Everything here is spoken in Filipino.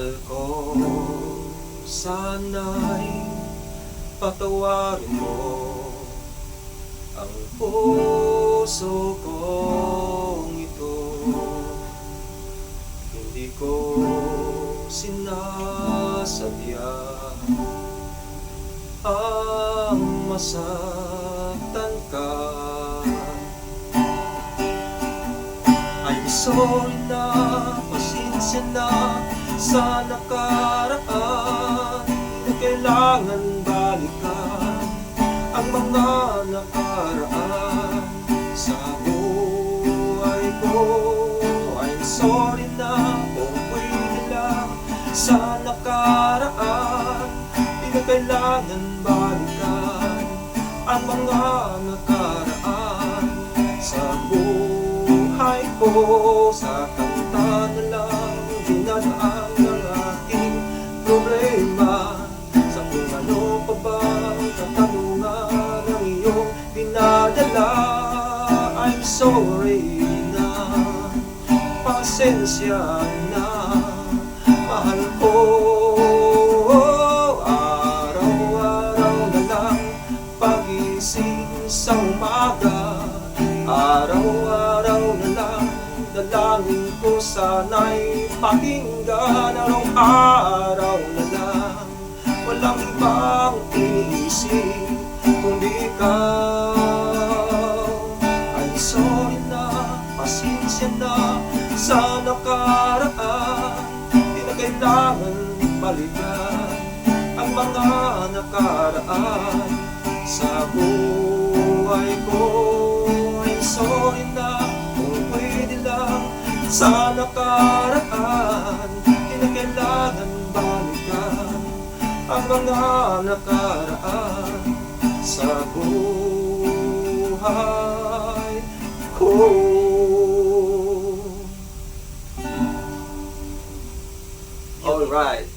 Mahal ko, sana'y patawarin mo ang puso kong ito. Hindi ko sinasadya ang masaktan ka. I'm sorry na, pasensya na sa nakaraan, na kailangan balikan ang mga nakaraan sa buhay ko. I'm sorry na, kung pwede lang sa nakaraan, di na kailangan balikan ang mga nakaraan sa buhay ko. Sa kanta na lang dinadaan ng aking problema, sa kung ano pa bang katanungan ng iyong dinadala. I'm sorry na, pasensya na, mahal ko. Araw-araw na lang pagising sa umaga, araw-araw na lang dalangin ko sana'y pakinggan. Araw-araw na lang, walang ibang iniisip kundi ikaw. I'm sorry na, pasensya na sa nakaraan, di na kailangan balikan ang mga nakaraan sa buhay ko. I'm sorry na, kung pwede lang sa nakaraan, di na kailangan balikan ang mga nakaraan sa buhay ko. Alright.